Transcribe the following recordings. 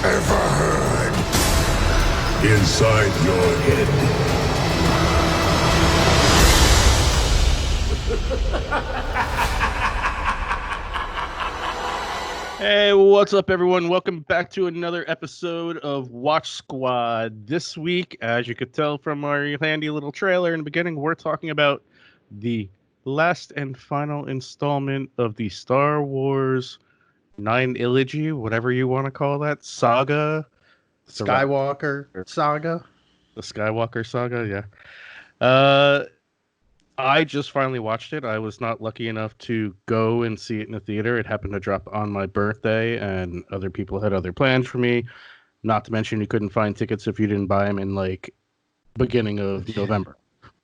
ever heard. Inside your head. Hey, what's up, everyone? Welcome back to another episode of Watch Squad. This week, as you could tell from our handy little trailer in the beginning, we're talking about the last and final installment of the Star Wars 9 Trilogy, whatever you want to call that, saga. Skywalker Saga. The Skywalker Saga, yeah. I just finally watched it. I was not lucky enough to go and see it in the theater. It happened to drop on my birthday, and other people had other plans for me. Not to mention, you couldn't find tickets if you didn't buy them in like beginning of November,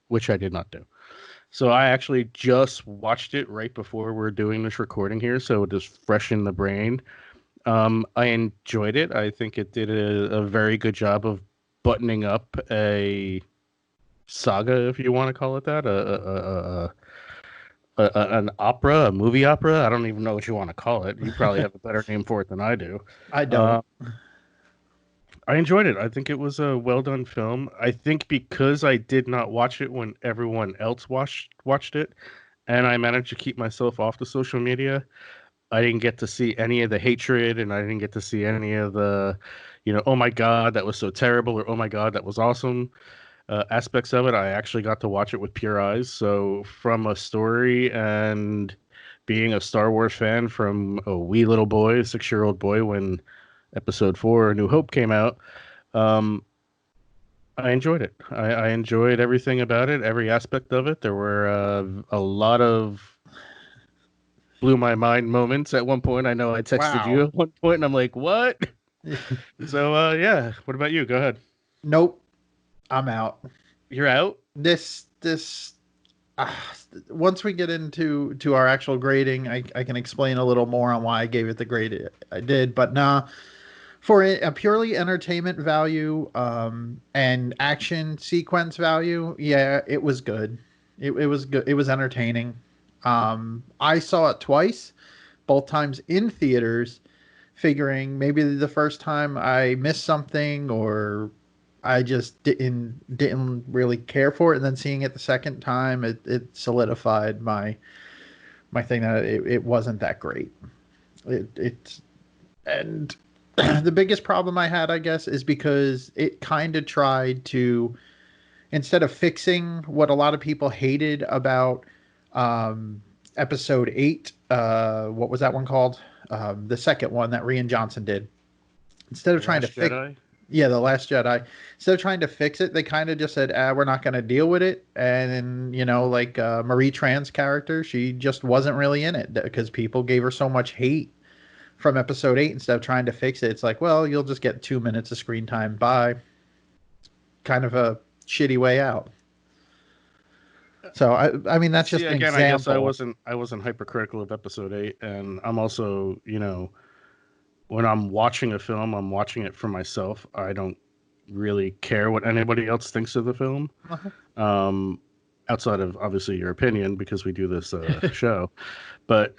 which I did not do. So I actually just watched it right before we're doing this recording here, so it is fresh in the brain. I enjoyed it. I think it did a very good job of buttoning up a saga, if you want to call it that, an opera, a movie opera. I don't even know what you want to call it. You probably have a better name for it than I do. I don't. I enjoyed it. I think it was a well done film. I think because I did not watch it when everyone else watched it, and I managed to keep myself off the social media, I didn't get to see any of the hatred, and I didn't get to see any of the, oh my God, that was so terrible, or oh my God, that was awesome. Aspects of it. I actually got to watch it with pure eyes. So from a story and being a Star Wars fan from a wee little boy, 6-year-old boy, when Episode 4, A New Hope came out, I enjoyed it. I enjoyed everything about it, every aspect of it. There were a lot of blew my mind moments at one point. I know I texted you at one point, and I'm like, what? So, yeah. What about you? Go ahead. Nope. I'm out. You're out? This once we get into our actual grading, I can explain a little more on why I gave it the grade I did. But nah, for a purely entertainment value and action sequence value, yeah, it was good. It was good. It was entertaining. I saw it twice, both times in theaters, figuring maybe the first time I missed something or I just didn't really care for it, and then seeing it the second time, it solidified my thing that it wasn't that great. And the biggest problem I had, I guess, is because it kind of tried to, instead of fixing what a lot of people hated about episode 8, what was that one called? The second one that Rian Johnson did. Instead of trying to fix. Yeah, The Last Jedi. Instead of trying to fix it, they kind of just said, we're not going to deal with it. And, like Marie Tran's character, she just wasn't really in it because people gave her so much hate from episode 8. Instead of trying to fix it, it's like, well, you'll just get 2 minutes of screen time. Bye. It's kind of a shitty way out. So, I mean, that's just an example. I guess I wasn't hypercritical of episode 8. And I'm also, when I'm watching a film, I'm watching it for myself. I don't really care what anybody else thinks of the film, outside of obviously your opinion, because we do this show. But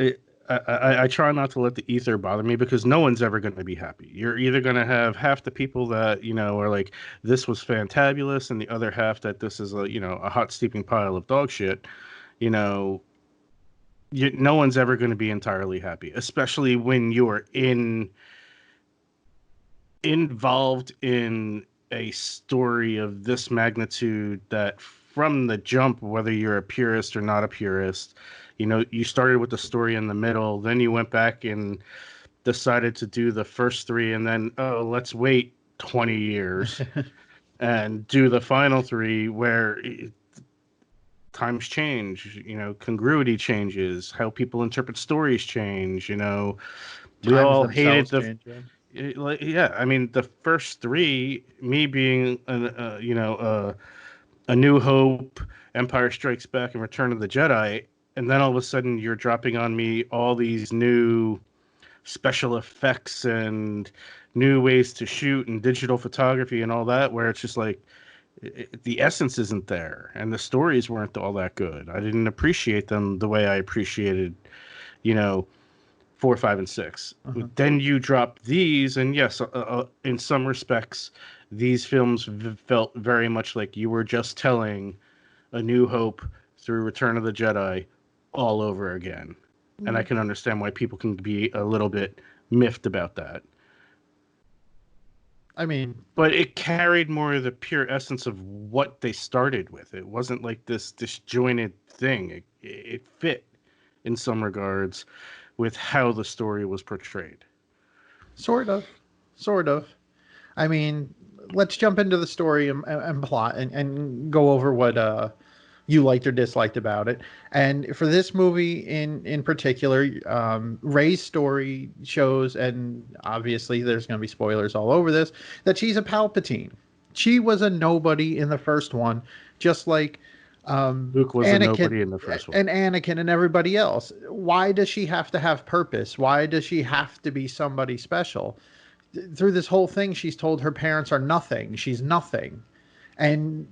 I try not to let the ether bother me, because no one's ever going to be happy. You're either going to have half the people that are like, this was fantabulous, and the other half that this is a hot steeping pile of dog shit. No one's ever going to be entirely happy, especially when you're involved in a story of this magnitude, that from the jump, whether you're a purist or not a purist, you started with the story in the middle, then you went back and decided to do the first 3, and then, let's wait 20 years and do the final 3, where times change, congruity changes, how people interpret stories change, we all hated I mean, the first 3, me being A New Hope, Empire Strikes Back, and Return of the Jedi, and then all of a sudden you're dropping on me all these new special effects and new ways to shoot and digital photography and all that, where it's just like, the essence isn't there, and the stories weren't all that good. I didn't appreciate them the way I appreciated, 4, 5, and 6. Uh-huh. Then you drop these, and yes, in some respects, these films felt very much like you were just telling A New Hope through Return of the Jedi all over again. And I can understand why people can be a little bit miffed about that. I mean, but it carried more of the pure essence of what they started with. It wasn't like this disjointed thing. It fit in some regards with how the story was portrayed. sort of. I mean, let's jump into the story and plot and go over what you liked or disliked about it. And for this movie in particular, Rey's story shows, and obviously there's going to be spoilers all over this, that she's a Palpatine. She was a nobody in the first one, just like Luke was Anakin, a nobody in the first one. and Anakin and everybody else. Why does she have to have purpose? Why does she have to be somebody special? Through this whole thing, she's told her parents are nothing. She's nothing. And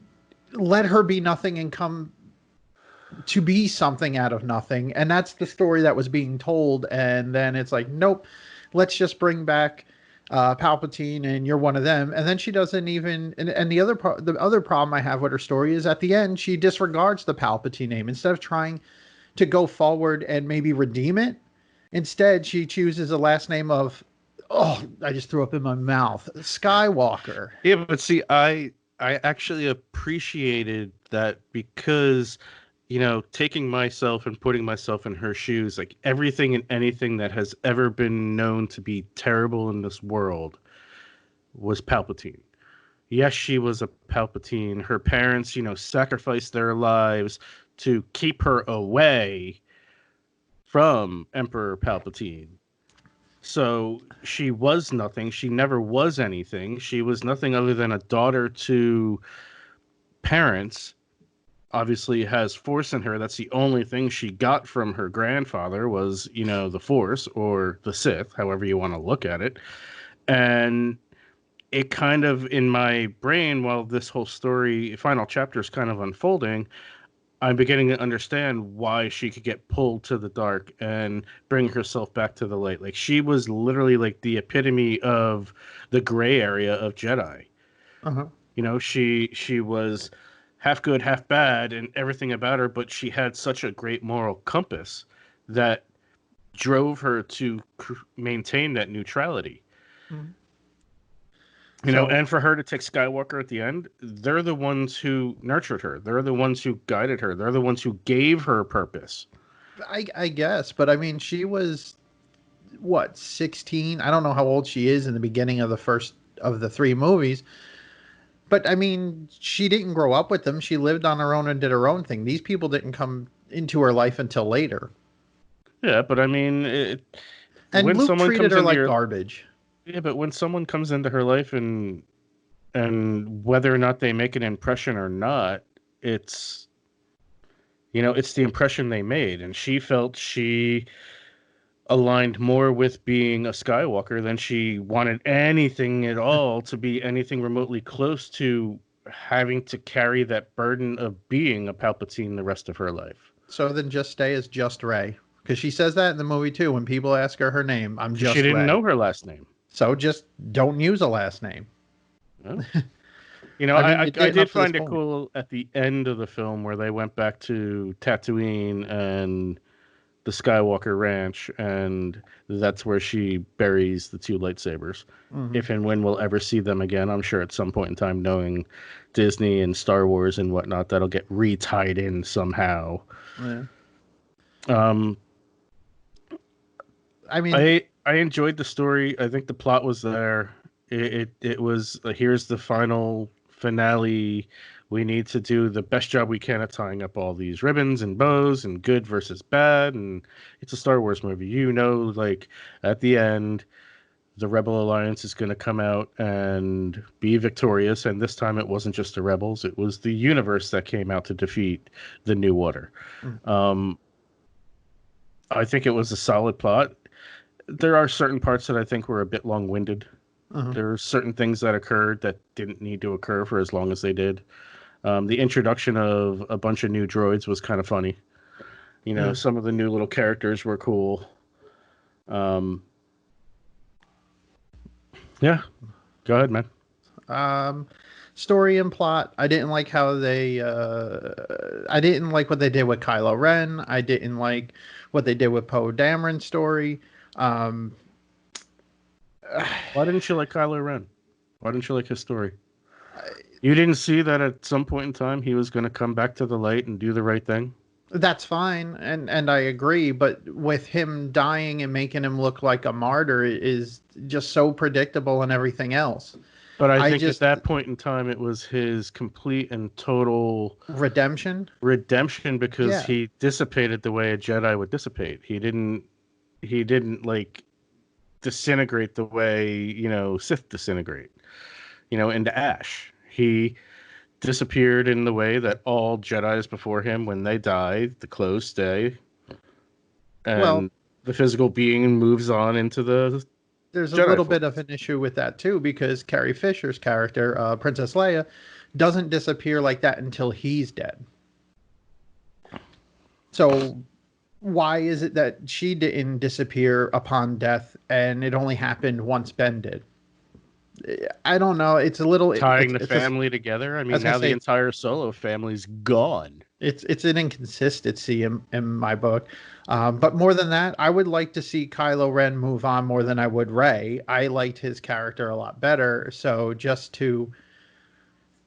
let her be nothing and come to be something out of nothing. And that's the story that was being told. And then it's like, nope, let's just bring back Palpatine and you're one of them. And then she doesn't even, and the other problem I have with her story is at the end, she disregards the Palpatine name. Instead of trying to go forward and maybe redeem it, instead she chooses the last name of, oh, I just threw up in my mouth, Skywalker. Yeah, but see, I actually appreciated that because, taking myself and putting myself in her shoes, like everything and anything that has ever been known to be terrible in this world was Palpatine. Yes, she was a Palpatine. Her parents, sacrificed their lives to keep her away from Emperor Palpatine. So she was nothing. She never was anything. She was nothing other than a daughter to parents. Obviously has Force in her. That's the only thing she got from her grandfather was, the Force or the Sith, however you want to look at it. And it kind of, in my brain, while this whole story, final chapter is kind of unfolding, I'm beginning to understand why she could get pulled to the dark and bring herself back to the light. Like she was literally like the epitome of the gray area of Jedi. Uh-huh. She was half good, half bad, and everything about her, but she had such a great moral compass that drove her to maintain that neutrality. Mm-hmm. And for her to take Skywalker at the end, they're the ones who nurtured her. They're the ones who guided her. They're the ones who gave her purpose. I guess, but I mean, she was, 16? I don't know how old she is in the beginning of the first of the 3 movies. But I mean, she didn't grow up with them. She lived on her own and did her own thing. These people didn't come into her life until later. Yeah, but I mean, and when Luke someone treated comes her into like your... garbage. Yeah, but when someone comes into her life and whether or not they make an impression or not, it's it's the impression they made, and she felt she aligned more with being a Skywalker than she wanted anything at all to be anything remotely close to having to carry that burden of being a Palpatine the rest of her life. So then just stay as just Rey. Because she says that in the movie too. When people ask her name, I'm just Rey. She didn't know her last name. So just don't use a last name. Oh. I did find it cool at the end of the film where they went back to Tatooine and the Skywalker Ranch, and that's where she buries the 2 lightsabers. Mm-hmm. If and when we'll ever see them again, I'm sure at some point in time, knowing Disney and Star Wars and whatnot, that'll get re-tied in somehow. Yeah. I mean, I enjoyed the story. I think the plot was there. It was here's the final finale. We need to do the best job we can at tying up all these ribbons and bows and good versus bad. And it's a Star Wars movie. Like at the end, the Rebel Alliance is going to come out and be victorious. And this time it wasn't just the rebels. It was the universe that came out to defeat the New Order. Mm. I think it was a solid plot. There are certain parts that I think were a bit long-winded. Uh-huh. There are certain things that occurred that didn't need to occur for as long as they did. The introduction of a bunch of new droids was kind of funny. Some of the new little characters were cool. Um, yeah, go ahead, man. Story and plot. I didn't like how they. I didn't like what they did with Kylo Ren. I didn't like what they did with Poe Dameron's story. Um, Why didn't you like Kylo Ren? Why didn't you like his story? You didn't see that at some point in time he was going to come back to the light and do the right thing? that's fine, and I agree. But with him dying and making him look like a martyr is just so predictable and everything else. But I I think at just that point in time, it was his complete and total redemption. redemption because Yeah. he dissipated the way a Jedi would dissipate. He didn't like disintegrate the way, Sith disintegrate, into ash. He disappeared in the way that all Jedis before him, when they die, the clothes stay, Well, and the physical being moves on into the there's a Jedi little form. bit of an issue with that too because Carrie Fisher's character, Princess Leia, doesn't disappear like that until he's dead. So why is it that she didn't disappear upon death and it only happened once Ben did? I don't know. It's a little Tying the it's a, family together. I I was mean, gonna now the say entire Solo family's gone. it's an inconsistency in my book. But more than that, I would like to see Kylo Ren move on more than I would Rey. I liked his character a lot better. So just to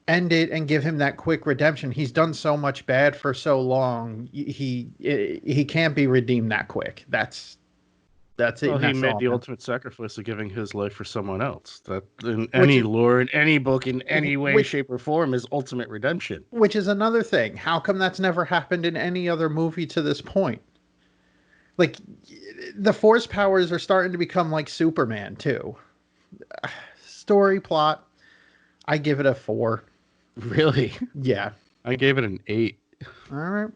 end it and give him that quick redemption, he's done so much bad for so long. He can't be redeemed that quick. That's it. Well, And he that's made all, the man. ultimate sacrifice of giving his life for someone else. That in Which any lore, in any book, in any way, which shape, or form, is ultimate redemption. which is another thing. How come that's never happened in any other movie to this point? Like the force powers are starting to become like Superman too. Story plot, I give it a 4. Really, Yeah. I gave it an 8. All right.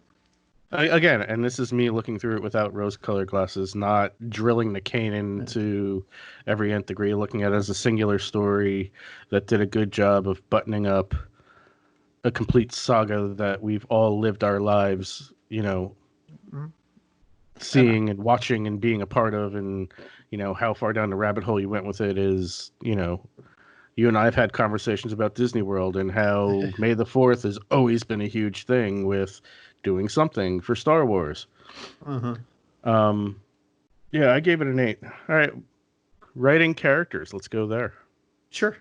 Again, and this is me looking through it without rose-colored glasses, not drilling the cane into every nth degree, looking at it as a singular story that did a good job of buttoning up a complete saga that we've all lived our lives, Mhm. And seeing and watching and being a part of, and how far down the rabbit hole you went with it is, you and I have had conversations about Disney World and how May the 4th has always been a huge thing with doing something for Star Wars. uh-huh. Um, yeah, I gave it an 8. All right, writing characters. Let's go there. Sure.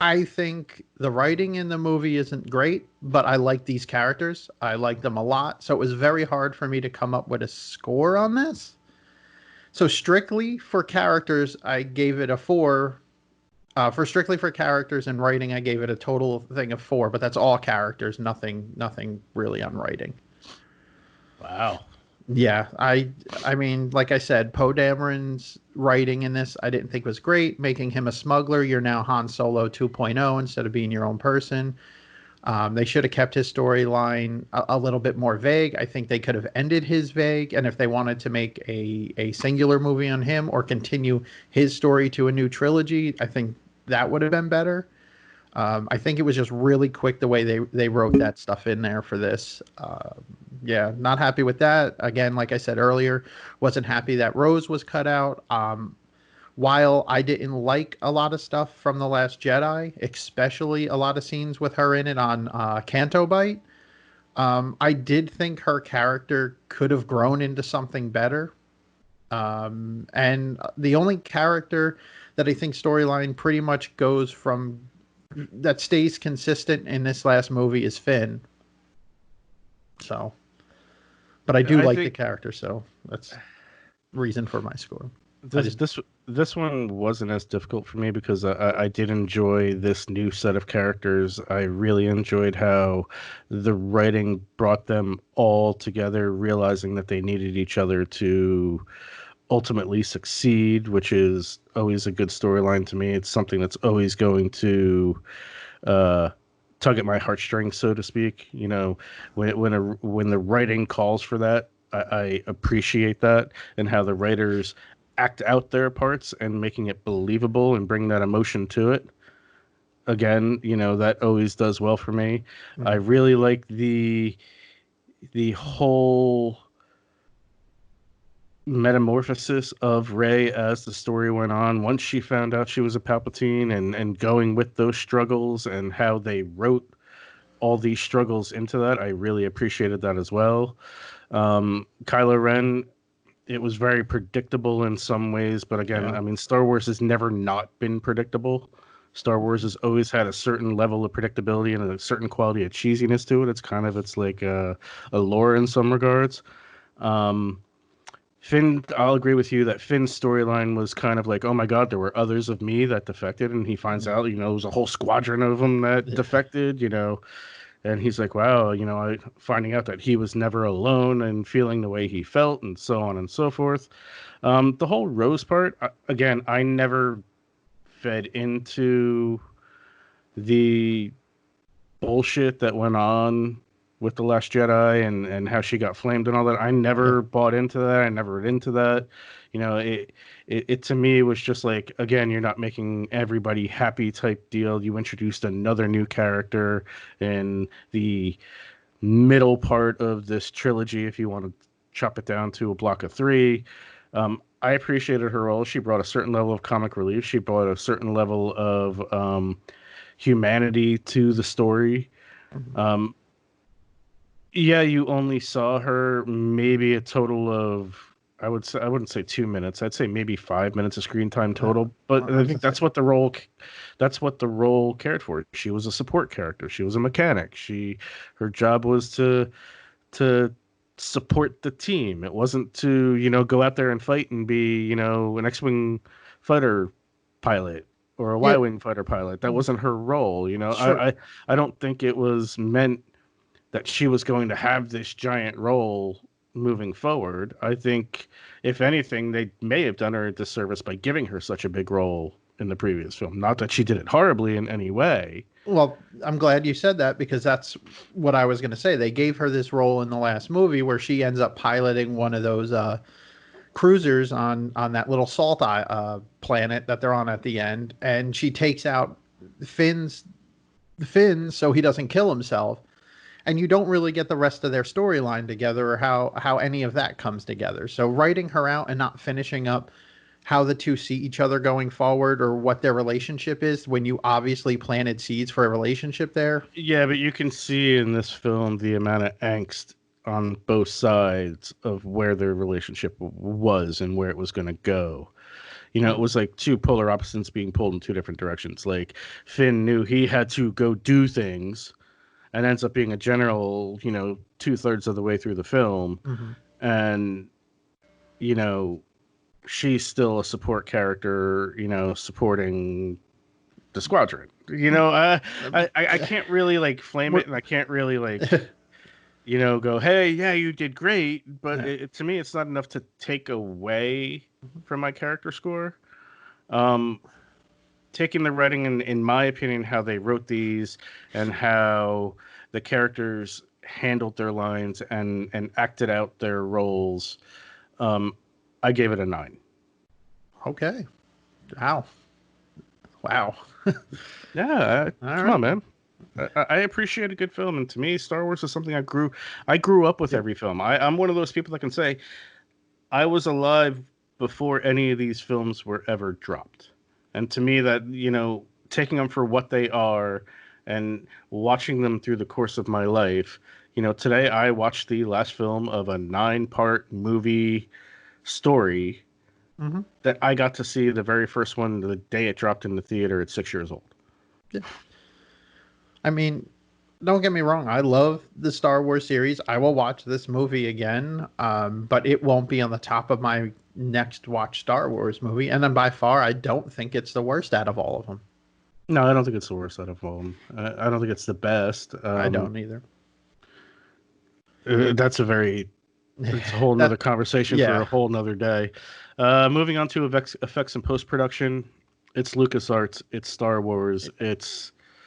I think the writing in the movie isn't great, but I like these characters. I like them a lot. So it was very hard for me to come up with a score on this. So strictly for characters, I gave it a 4. For strictly for characters and writing, I gave it a total thing of 4. But that's all characters, nothing really on writing. Wow. Yeah, I mean, like I said, Poe Dameron's writing in this I didn't think was great. Making him a smuggler, you're now Han Solo 2.0 instead of being your own person. They should have kept his storyline a little bit more vague. I think they could have ended his vague, and if they wanted to make a singular movie on him or continue his story to a new trilogy, I think that would have been better. I think it was just really quick the way they wrote that stuff in there for this. Yeah, not happy with that. Again, like I said earlier, wasn't happy that Rose was cut out. While I didn't like a lot of stuff from The Last Jedi, especially a lot of scenes with her in it on Canto Bite, I did think her character could have grown into something better. And the only character that I think storyline pretty much goes from that stays consistent in this last movie is Finn. So, but I do I like the think character, so that's reason for my score. this one wasn't as difficult for me because I did enjoy this new set of characters. I really enjoyed how the writing brought them all together, realizing that they needed each other to ultimately succeed, which is always a good storyline to me. It's something that's always going to uh, tug at my heartstrings, so to speak. When the writing calls for that, I appreciate that, and how the writers act out their parts and making it believable and bring that emotion to it. Again, that always does well for me. I Mhm. really like the whole metamorphosis of Rey as the story went on. Once she found out she was a Palpatine, and going with those struggles and how they wrote all these struggles into that, I really appreciated that as well. Kylo Ren, it was very predictable in some ways, but again, Yeah. I mean, Star Wars has never not been predictable. Star Wars has always had a certain level of predictability and a certain quality of cheesiness to it. It's like a lore in some regards. Um, Finn, I'll agree with you that Finn's storyline was kind of like, oh my God, there were others of me that defected, and he finds out, there was a whole squadron of them that defected, and he's like, wow, finding out that he was never alone and feeling the way he felt, and so on and so forth. The whole Rose part, again, I never fed into the bullshit that went on with The Last Jedi and how she got flamed and all that. I never bought into that. I never read into that. It to me was just like, again, you're not making everybody happy type deal. You introduced another new character in the middle part of this trilogy, if you want to chop it down to a block of three. I appreciated her role. She brought a certain level of comic relief. She brought a certain level of humanity to the story. Um, yeah, you only saw her maybe a total of, I wouldn't say 2 minutes. I'd say maybe 5 minutes of screen time total. But I think that's what the role cared for. She was a support character. She was a mechanic. Her job was to support the team. It wasn't to, go out there and fight and be, an X-Wing fighter pilot or a Yeah. Y-Wing fighter pilot. That wasn't her role. Sure. I don't think it was meant that she was going to have this giant role moving forward. I think, if anything, they may have done her a disservice by giving her such a big role in the previous film. Not that she did it horribly in any way. Well, I'm glad you said that, because that's what I was going to say. They gave her this role in the last movie where she ends up piloting one of those cruisers on that little salt planet that they're on at the end, and she takes out Finn's so he doesn't kill himself. And you don't really get the rest of their storyline together, or how any of that comes together. So writing her out and not finishing up how the two see each other going forward, or what their relationship is, when you obviously planted seeds for a relationship there. Yeah, but you can see in this film the amount of angst on both sides of where their relationship was and where it was going to go. It was like two polar opposites being pulled in two different directions. Like, Finn knew he had to go do things and ends up being a general, 2/3 of the way through the film. Mm-hmm. And, she's still a support character, supporting the squadron. I can't really like flame it, and I can't really like, go, hey, yeah, you did great. But to me, it's not enough to take away from my character score. Taking the writing, in my opinion, how they wrote these and how the characters handled their lines and acted out their roles, I gave it a 9. Okay. Wow. Yeah, come right. on, man. I appreciate a good film, and to me, Star Wars is something I grew up with every film. I'm one of those people that can say I was alive before any of these films were ever dropped. And to me, that, taking them for what they are and watching them through the course of my life, today I watched the last film of a 9-part movie story that I got to see the very first one the day it dropped in the theater at 6 years old. Yeah. I mean, don't get me wrong. I love the Star Wars series. I will watch this movie again, but it won't be on the top of my next watch Star Wars movie. And then by far, I don't think it's the worst out of all of them. No, I don't think it's the worst out of all of them. I don't think it's the best. I don't either. It's a whole nother conversation for a whole nother day. Moving on to effects and post-production. It's LucasArts. It's Star Wars.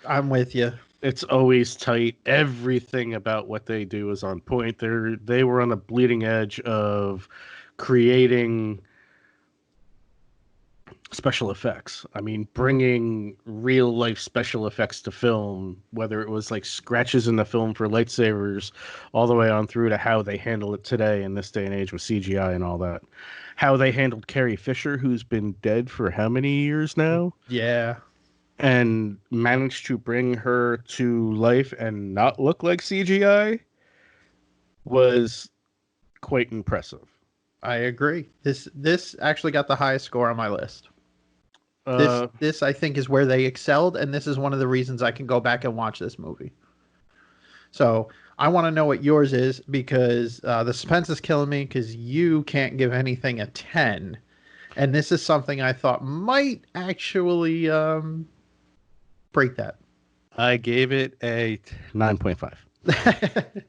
I'm with you. It's always tight. Everything about what they do is on point. They were on the bleeding edge of creating special effects. I mean, bringing real life special effects to film, whether it was like scratches in the film for lightsabers, all the way on through to how they handle it today in this day and age with CGI and all that. How they handled Carrie Fisher, who's been dead for how many years now, Yeah. and managed to bring her to life and not look like CGI was quite impressive. I agree. This actually got the highest score on my list. Uh, This I think is where they excelled, and this is one of the reasons I can go back and watch this movie. So I want to know what yours is, because the suspense is killing me, because you can't give anything a 10. And this is something I thought might actually break that. I gave it a 9.5.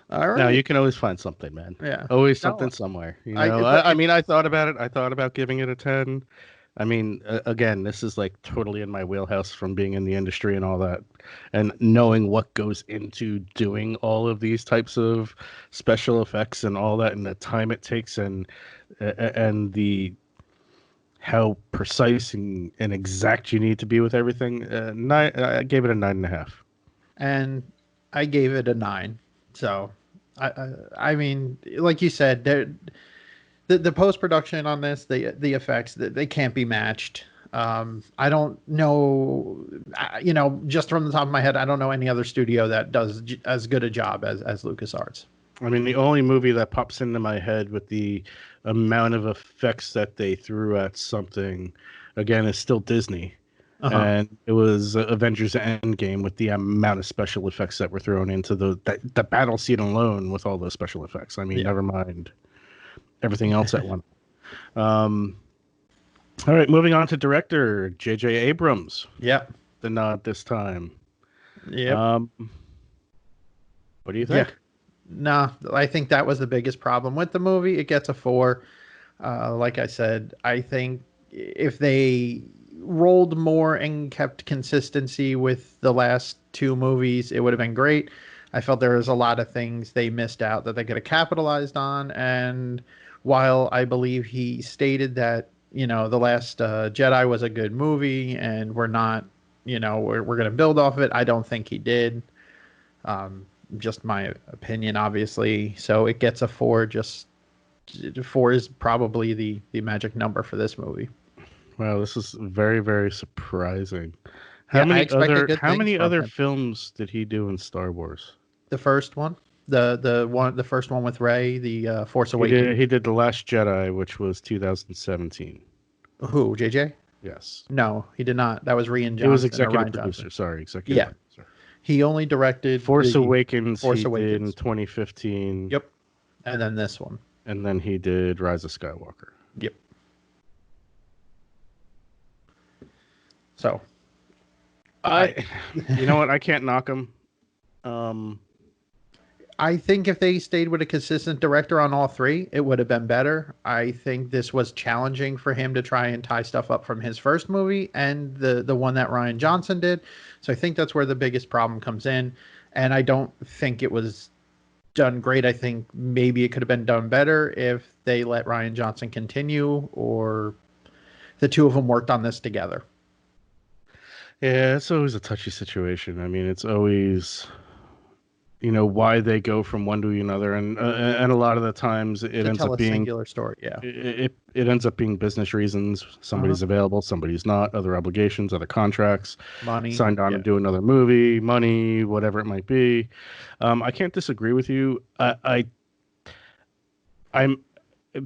All right. Now you can always find something, man. Yeah. Always No, something somewhere. You I- know, but I mean, I thought about it. I thought about giving it a 10. I mean, again, this is like totally in my wheelhouse from being in the industry and all that, and knowing what goes into doing all of these types of special effects and all that, and the time it takes, and the how precise and exact you need to be with everything. I gave it a 9.5. and I gave it a 9. So I mean, like you said, the post production on this, the effects, they can't be matched. I don't know, just from the top of my head, I don't know any other studio that does as good a job as LucasArts. I mean, the only movie that pops into my head with the amount of effects that they threw at something, again, is still Disney. Uh-huh. And it was Avengers Endgame with the amount of special effects that were thrown into the battle scene alone with all those special effects. I mean, Yeah. never mind everything else at one. All right, moving on to director J.J. Abrams. Yep. The nod this time. Yep. What do you think? Yeah. No, I think that was the biggest problem with the movie. It gets a 4. Like I said, I think if they rolled more and kept consistency with the last 2 movies, it would have been great. I felt there was a lot of things they missed out that they could have capitalized on. And while I believe he stated that, The Last Jedi was a good movie and we're not, we're going to build off of it, I don't think he did. Just my opinion, obviously. So it gets a 4. Just 4 is probably the magic number for this movie. Wow, this is very, very surprising. Yeah, How I many expected other good how things many from other him. films did he do in Star Wars? The first one, the first one with Rey, the Force He Awakens. did The Last Jedi, which was 2017. Who, JJ? Yes. No, he did not. That was Rian Johnson. He was or executive Ryan producer. Johnson. Sorry, executive Yeah. producer. He only directed Force the Awakens Force he did in Awakens. 2015. Yep. And then this one. And then he did Rise of Skywalker. Yep. So you know what? I can't knock him. I think if they stayed with a consistent director on all 3, it would have been better. I think this was challenging for him to try and tie stuff up from his first movie and the one that Ryan Johnson did. So I think that's where the biggest problem comes in. And I don't think it was done great. I think maybe it could have been done better if they let Ryan Johnson continue, or the two of them worked on this together. Yeah, it's always a touchy situation. I mean, it's always, why they go from one to another, and a lot of the times it To ends tell up a being singular story. Yeah. it ends up being business reasons. Somebody's available, somebody's not. Other obligations, other contracts, Money. signed on to do another movie, money, whatever it might be. I can't disagree with you. I'm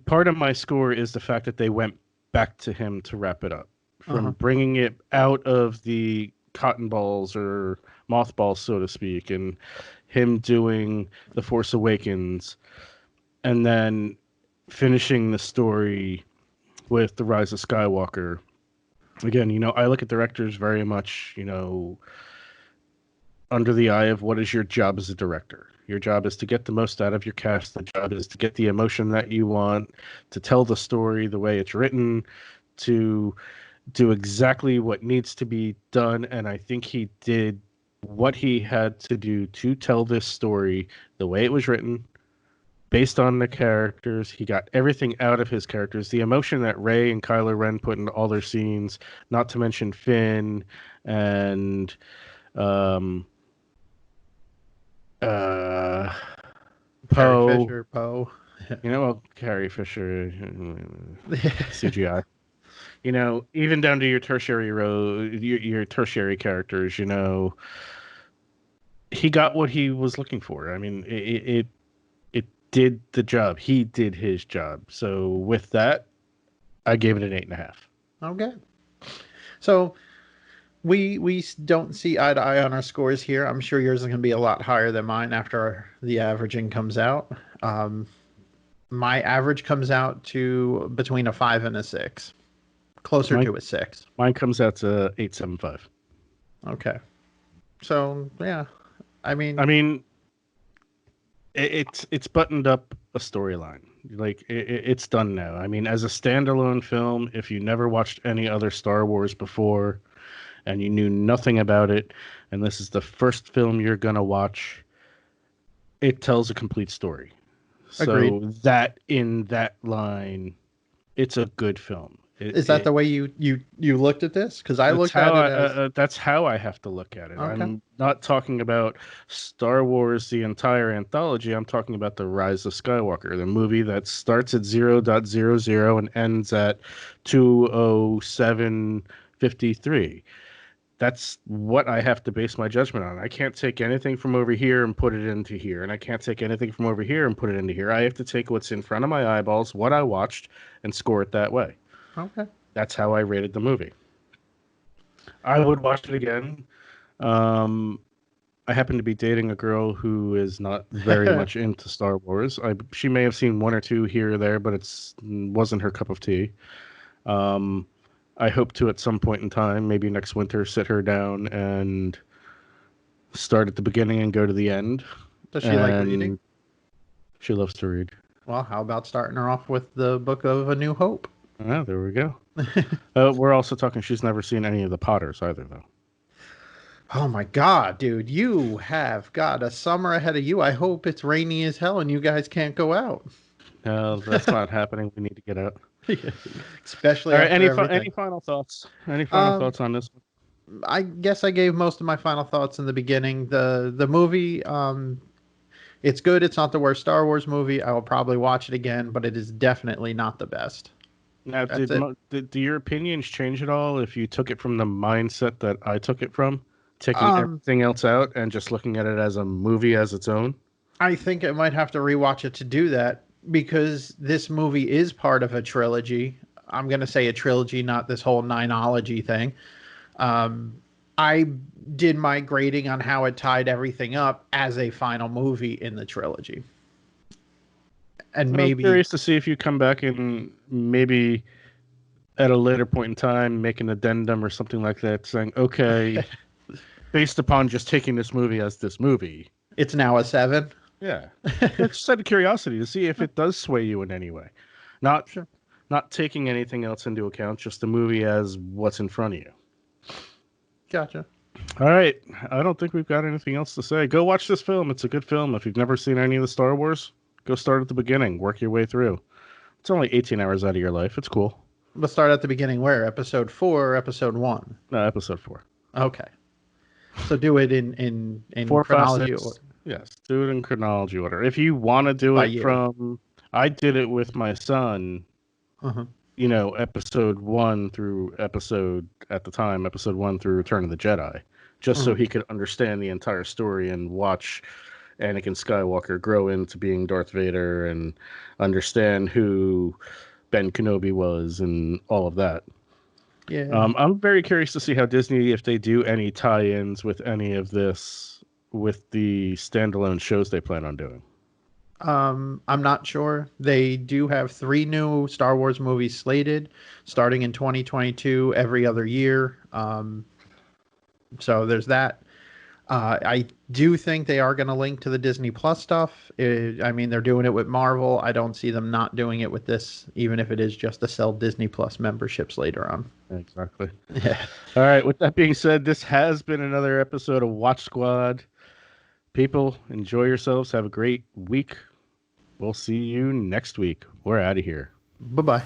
part of my score is the fact that they went back to him to wrap it up. From bringing it out of the cotton balls or mothballs, so to speak, and him doing The Force Awakens, and then finishing the story with The Rise of Skywalker. Again, I look at directors very much, under the eye of what is your job as a director. Your job is to get the most out of your cast. The job is to get the emotion that you want, to tell the story the way it's written, to do exactly what needs to be done. And I think he did what he had to do to tell this story the way it was written, based on the characters. He got everything out of his characters. The emotion that Rey and Kylo Ren put into all their scenes, not to mention Finn and um, uh, Carrie Poe. Fisher, Poe. Well, Carrie Fisher, CGI. Even down to your tertiary your tertiary characters. He got what he was looking for. I mean, it did the job. He did his job. So with that, I gave it an 8.5. Okay. So we don't see eye to eye on our scores here. I'm sure yours is going to be a lot higher than mine after the averaging comes out. My average comes out to between a 5 and a 6, closer to a 6. Mine comes out to 8.75. Okay. So yeah, I mean, it's buttoned up a storyline. Like it's done now. I mean, as a standalone film, if you never watched any other Star Wars before and you knew nothing about it, and this is the first film you're gonna watch, it tells a complete story. Agreed. So that in that line, it's a good film. Is that the way you looked at this? Because I looked at it as... that's how I have to look at it. Okay. I'm not talking about Star Wars, the entire anthology. I'm talking about The Rise of Skywalker, the movie that starts at 0.00 and ends at 2:07:53. That's what I have to base my judgment on. I can't take anything from over here and put it into here, and I can't take anything from over here and put it into here. I have to take what's in front of my eyeballs, what I watched, and score it that way. Okay. That's how I rated the movie. I would watch it again. I happen to be dating a girl who is not very much into Star Wars. She may have seen one or two here or there, but it wasn't her cup of tea. I hope to, at some point in time, maybe next winter, sit her down and start at the beginning and go to the end. Does she like reading? She loves to read. Well, how about starting her off with the Book of A New Hope? Oh, there we go. We're also talking, she's never seen any of the Potters either, though. Oh my God, dude. You have got a summer ahead of you. I hope it's rainy as hell and you guys can't go out. No, that's not happening. We need to get out. Especially all right, after any final thoughts? Any final thoughts on this one? I guess I gave most of my final thoughts in the beginning. The movie, it's good. It's not the worst Star Wars movie. I will probably watch it again, but it is definitely not the best. Now, did your opinions change at all if you took it from the mindset that I took it from, taking everything else out and just looking at it as a movie as its own? I think I might have to rewatch it to do that, because this movie is part of a trilogy. I'm going to say a trilogy, not this whole nineology thing. I did my grading on how it tied everything up as a final movie in the trilogy. And maybe... I'm curious to see if you come back and maybe at a later point in time make an addendum or something like that saying, okay, based upon just taking this movie as this movie, it's now a 7. Yeah. Just out of curiosity to see if it does sway you in any way. Not taking anything else into account, just the movie as what's in front of you. Gotcha. All right. I don't think we've got anything else to say. Go watch this film. It's a good film. If you've never seen any of the Star Wars, go start at the beginning. Work your way through. It's only 18 hours out of your life. It's cool. Let's start at the beginning. Where? Episode 4 or episode 1? No, episode 4. Okay. So do it in 4, chronology 5, 6. order. Yes, do it in chronology order. If you want to do it from... I did it with my son, episode 1 through episode 1 through Return of the Jedi, just so he could understand the entire story and watch Anakin Skywalker grow into being Darth Vader and understand who Ben Kenobi was and all of that. Yeah. I'm very curious to see how Disney, if they do any tie-ins with any of this, with the standalone shows they plan on doing. I'm not sure. They do have 3 new Star Wars movies slated starting in 2022 every other year. So there's that. I do think they are going to link to the Disney Plus stuff. They're doing it with Marvel. I don't see them not doing it with this, even if it is just to sell Disney Plus memberships later on. Exactly. Yeah. All right. With that being said, this has been another episode of Watch Squad. People, enjoy yourselves. Have a great week. We'll see you next week. We're out of here. Bye bye.